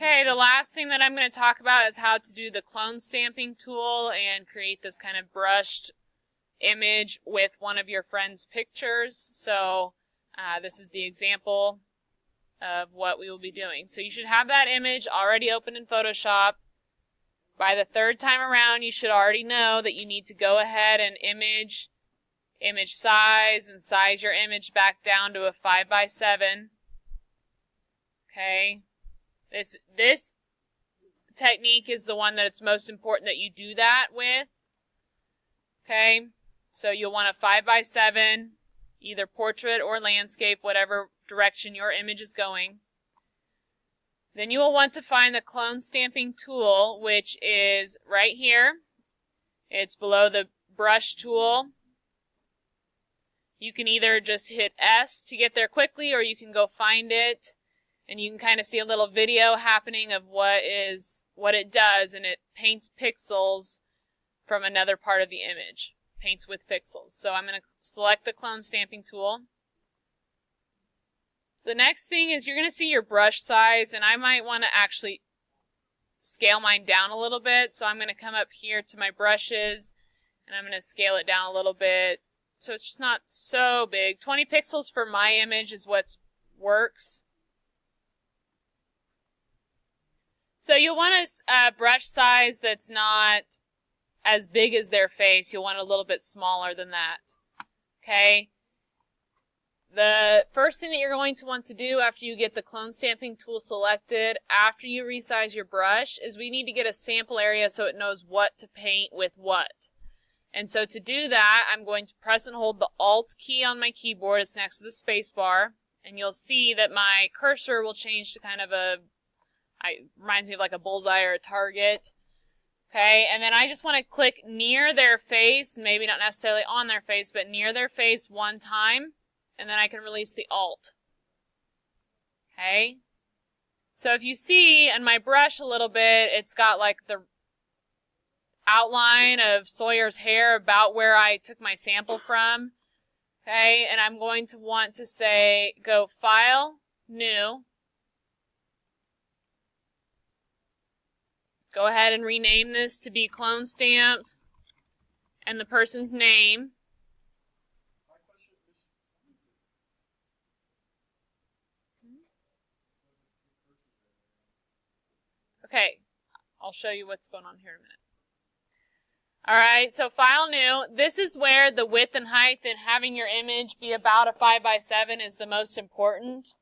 Okay, the last thing that I'm going to talk about is how to do the clone stamping tool and create this kind of brushed image with one of your friend's pictures. So this is the example of what we will be doing. So you should have that image already open in Photoshop. By the third time around, you should already know that you need to go ahead and image size, and size your image back down to a 5x7. Okay. This technique is the one that it's most important that you do that with. Okay. So you'll want a 5x7, either portrait or landscape, whatever direction your image is going. Then you will want to find the clone stamping tool, which is right here. It's below the brush tool. You can either just hit S to get there quickly, or you can go find it, and you can kind of see a little video happening of what it does, and it paints pixels from another part of the image. Paints with pixels. So I'm going to select the clone stamping tool. The next thing is you're going to see your brush size, and I might want to actually scale mine down a little bit. So I'm going to come up here to my brushes, and I'm going to scale it down a little bit so it's just not so big. 20 pixels for my image is what works. So you'll want a brush size that's not as big as their face. You'll want a little bit smaller than that. Okay? The first thing that you're going to want to do after you get the clone stamping tool selected, after you resize your brush, is we need to get a sample area so it knows what to paint with what. And so to do that, I'm going to press and hold the Alt key on my keyboard. It's next to the space bar. And you'll see that my cursor will change to kind of reminds me of like a bullseye or a target. Okay, and then I just want to click near their face, maybe not necessarily on their face, but near their face one time, and then I can release the Alt. Okay, so if you see in my brush a little bit, it's got like the outline of Sawyer's hair about where I took my sample from. Okay, and I'm going to want to say, go File, New. Go ahead and rename this to be clone stamp and the person's name. Okay, I'll show you what's going on here in a minute. Alright, so File New. This is where the width and height and having your image be about a 5x7 is the most important.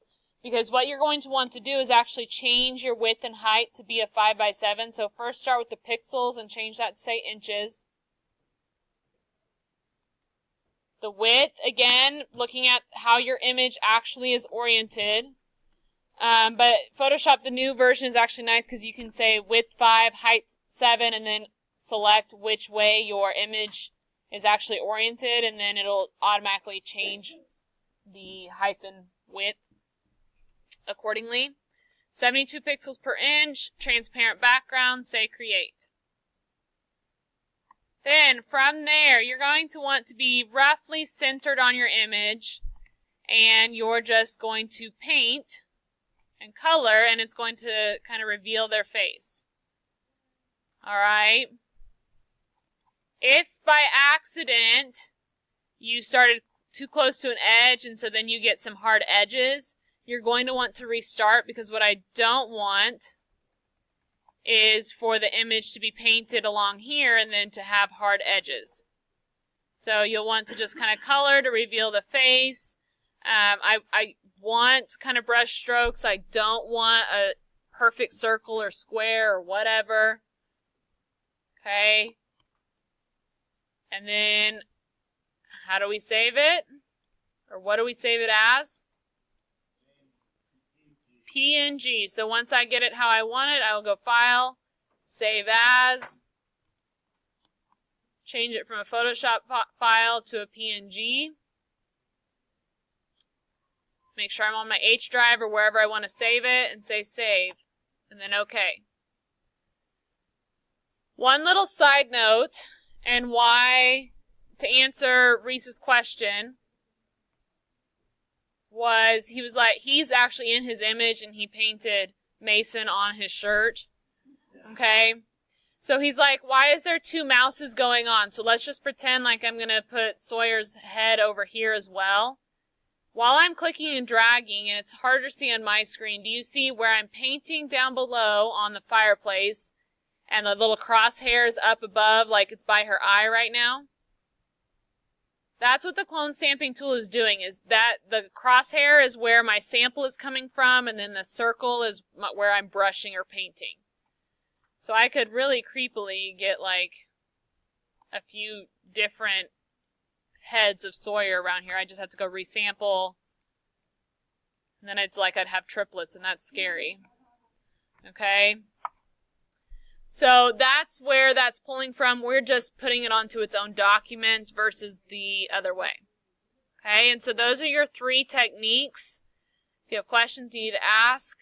Because what you're going to want to do is actually change your width and height to be a 5x7. So first start with the pixels and change that to say inches. The width, again, looking at how your image actually is oriented. But Photoshop, the new version, is actually nice because you can say width 5, height 7, and then select which way your image is actually oriented, and then it'll automatically change the height and width accordingly. 72 pixels per inch, transparent background, say create. Then from there, you're going to want to be roughly centered on your image, and you're just going to paint and color, and it's going to kind of reveal their face. Alright. If by accident you started too close to an edge, and so then you get some hard edges, you're going to want to restart, because what I don't want is for the image to be painted along here and then to have hard edges. So you'll want to just kind of color to reveal the face. I want kind of brush strokes. I don't want a perfect circle or square or whatever. Okay. And then how do we save it? Or what do we save it as? PNG. So once I get it how I want it, I will go File, Save As, change it from a Photoshop file to a PNG. Make sure I'm on my H drive or wherever I want to save it, and say Save, and then OK. One little side note, and why, to answer Reese's question, was he was like, he's actually in his image and he painted Mason on his shirt. Okay? So he's like, why is there 2 mouses going on? So let's just pretend like I'm going to put Sawyer's head over here as well. While I'm clicking and dragging, and it's harder to see on my screen, do you see where I'm painting down below on the fireplace and the little crosshairs up above like it's by her eye right now? That's what the clone stamping tool is doing, is that the crosshair is where my sample is coming from, and then the circle is where I'm brushing or painting. So I could really creepily get like a few different heads of Sawyer around here. I just have to go resample. And then it's like I'd have triplets, and that's scary. Okay? So that's where that's pulling from. We're just putting it onto its own document versus the other way. Okay? And so those are your 3 techniques. If you have questions you need to ask,